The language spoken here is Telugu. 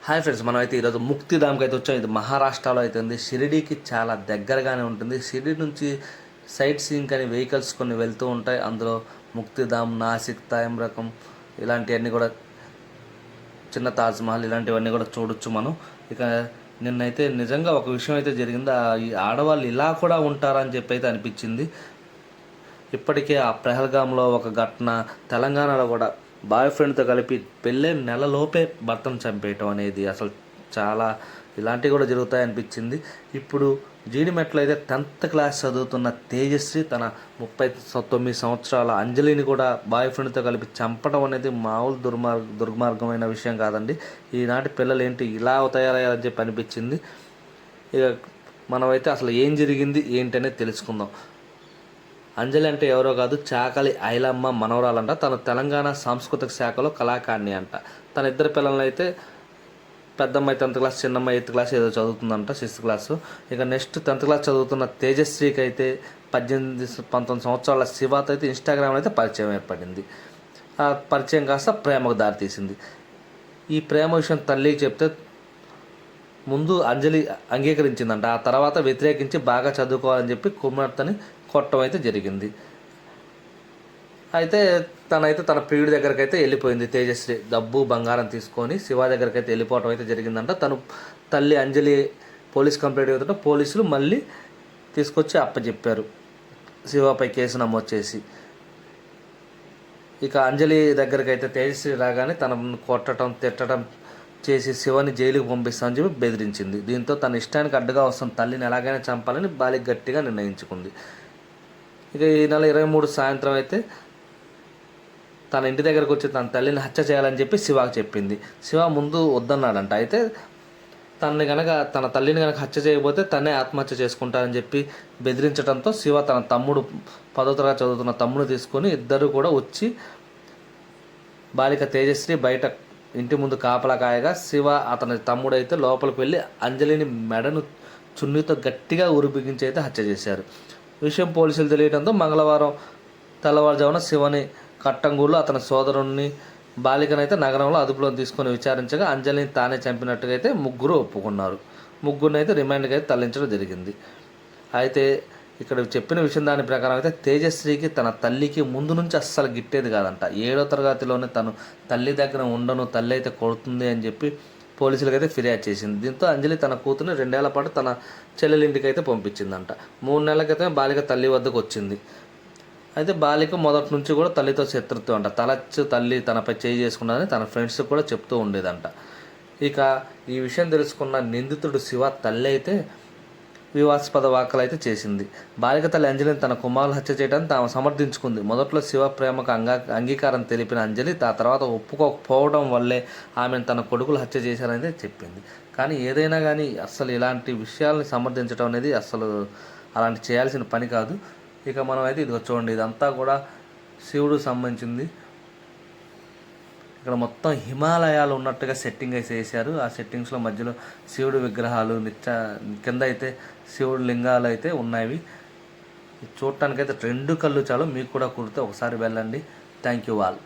హాయ్ ఫ్రెండ్స్, మనం అయితే ఈరోజు ముక్తిధామ్కి అయితే వచ్చాం. ఇది మహారాష్ట్రలో అయితే ఉంది. షిరిడీకి చాలా దగ్గరగానే ఉంటుంది. షిరిడీ నుంచి సైట్ సీయింగ్ అని వెహికల్స్ కొన్ని వెళ్తూ ఉంటాయి. అందులో ముక్తిధామ్, నాసిక్, తాయమ్రకం ఇలాంటివన్నీ కూడా, చిన్న తాజ్మహల్ ఇలాంటివన్నీ కూడా చూడొచ్చు మనం. ఇక నిన్నైతే నిజంగా ఒక విషయం అయితే జరిగింది. ఈ ఆడవాళ్ళు ఇలా కూడా ఉంటారని చెప్పి అయితే అనిపించింది. ఇప్పటికే ఆ పెహల్గాంలో ఒక ఘటన, తెలంగాణలో కూడా బాయ్ ఫ్రెండ్తో కలిపి పెళ్ళైన నెలలోపే భర్తను చంపేయటం అనేది అసలు చాలా ఇలాంటివి కూడా జరుగుతాయి అనిపించింది. ఇప్పుడు జీడిమెట్లో అయితే 10th క్లాస్ చదువుతున్న తేజశ్రీ తన 39 సంవత్సరాల అంజలిని కూడా బాయ్ ఫ్రెండ్తో కలిపి చంపడం అనేది మామూలు దుర్మార్గమైన విషయం కాదండి. ఈనాటి పిల్లలు ఏంటి ఇలా తయారయ్యారని చెప్పి అనిపించింది. ఇక మనమైతే అసలు ఏం జరిగింది ఏంటి అనేది తెలుసుకుందాం. అంజలి అంటే ఎవరో కాదు, చాకలి ఐలమ్మ మనవరాలంట. తను తెలంగాణ సాంస్కృతిక శాఖలో కళాకారిణి అంట. తన ఇద్దరు పిల్లలు అయితే పెద్దమ్మాయి 10th క్లాస్, చిన్నమ్మాయి 8th క్లాస్ ఏదో చదువుతుందంట, 6th క్లాసు. ఇక నెక్స్ట్ 10th క్లాస్ చదువుతున్న తేజశ్రీకి అయితే 18-19 సంవత్సరాల శివాతో అయితే ఇన్స్టాగ్రామ్ అయితే పరిచయం ఏర్పడింది. ఆ పరిచయం కాస్త ప్రేమకు దారితీసింది. ఈ ప్రేమ విషయం తల్లికి చెప్తే ముందు అంజలి అంగీకరించిందంట. ఆ తర్వాత వ్యతిరేకించి బాగా చదువుకోవాలని చెప్పి కుమార్తెని కొట్టడం అయితే జరిగింది. అయితే తన ప్రియుడి దగ్గరికి అయితే వెళ్ళిపోయింది. తేజశ్రీ డబ్బు బంగారం తీసుకొని శివ దగ్గరికి అయితే వెళ్ళిపోవడం అయితే జరిగిందంట. తను తల్లి అంజలి పోలీస్ కంప్లైంట్ అవుతుంటే పోలీసులు మళ్ళీ తీసుకొచ్చి అప్పచెప్పారు, శివపై కేసు నమోదు చేసి. ఇక అంజలి దగ్గరికి అయితే తేజశ్రీ రాగానే తనను కొట్టడం, తిట్టడం చేసి శివని జైలుకి పంపిస్తామని చెప్పి బెదిరించింది. దీంతో తన ఇష్టానికి అడ్డుగా వస్తున్న తల్లిని ఎలాగైనా చంపాలని బాలిక గట్టిగా నిర్ణయించుకుంది. ఇక ఈ నెల 23 సాయంత్రం అయితే తన ఇంటి దగ్గరకు వచ్చి తన తల్లిని హత్య చేయాలని చెప్పి శివాకి చెప్పింది. శివ ముందు వద్దన్నాడంట. అయితే తన తల్లిని కనుక హత్య చేయకపోతే తనే ఆత్మహత్య చేసుకుంటానని చెప్పి బెదిరించడంతో శివ తన తమ్ముడు 10వ తరగతి చదువుతున్న తమ్ముడు తీసుకొని ఇద్దరు కూడా వచ్చి బాలిక తేజశ్రీ బయట ఇంటి ముందు కాపలా కాయగా శివ అతని తమ్ముడు అయితే లోపలికి వెళ్ళి అంజలిని మెడను చున్నీతో గట్టిగా ఉరిబిగించి అయితే హత్య చేశారు. విషయం పోలీసులు తెలియడంతో మంగళవారం తెల్లవారుజామున శివని కట్టంగూళ్ళు, అతని సోదరుణ్ణి, బాలికనైతే నగరంలో అదుపులో తీసుకొని విచారించగా అంజలిని తానే చంపినట్టుగా అయితే ముగ్గురు ఒప్పుకున్నారు. ముగ్గురిని అయితే రిమాండ్కి అయితే తరలించడం జరిగింది. అయితే ఇక్కడ చెప్పిన విషయం దాని ప్రకారం అయితే తేజశ్రీకి తన తల్లికి ముందు నుంచి అస్సలు గిట్టేది కాదంట. 7వ తరగతిలోనే తను తల్లి దగ్గర ఉండను, తల్లి అయితే కొడుతుంది అని చెప్పి పోలీసులకు అయితే ఫిర్యాదు చేసింది. దీంతో అంజలి తన కూతుర్ని 2 ఏళ్ల పాటు తన చెల్లెలింటికి అయితే పంపించిందంట. 3 నెలల క్రితమే బాలిక తల్లి వద్దకు వచ్చింది. అయితే బాలిక మొదటి నుంచి కూడా తల్లితో శత్రుత్వం అంట. తల్లి తనపై చేయి చేసుకున్నదని తన ఫ్రెండ్స్ కూడా చెప్తూ ఉండేదంట. ఇక ఈ విషయం తెలుసుకున్న నిందితుడు శివ తల్లి అయితే వివాదాస్పద వ్యాఖ్యలు అయితే చేసింది. బాలిక తల్లి అంజలిని తన కుమారులు హత్య చేయడానికి తాము సమర్థించుకుంది. మొదట్లో శివ ప్రేమకు అంగీకారం తెలిపిన అంజలి ఆ తర్వాత ఒప్పుకోకపోవడం వల్లే ఆమెను తన కొడుకులు హత్య చేశారనేది చెప్పింది. కానీ ఏదైనా కానీ అస్సలు ఇలాంటి విషయాల్ని సమర్థించడం అనేది అస్సలు అలాంటి చేయాల్సిన పని కాదు. ఇక మనం అయితే ఇది చూడండి, ఇదంతా కూడా శివుడికి సంబంధించింది. ఇక్కడ మొత్తం హిమాలయాలు ఉన్నట్టుగా సెట్టింగ్ అయితే చేశారు. ఆ సెట్టింగ్స్లో మధ్యలో శివుడి విగ్రహాలు, కింద అయితే శివుడి లింగాలు అయితే ఉన్నాయి. చూడటానికైతే 2 కళ్ళు చాలు. మీకు కూడా కుడితే ఒకసారి వెళ్ళండి. Thank you all.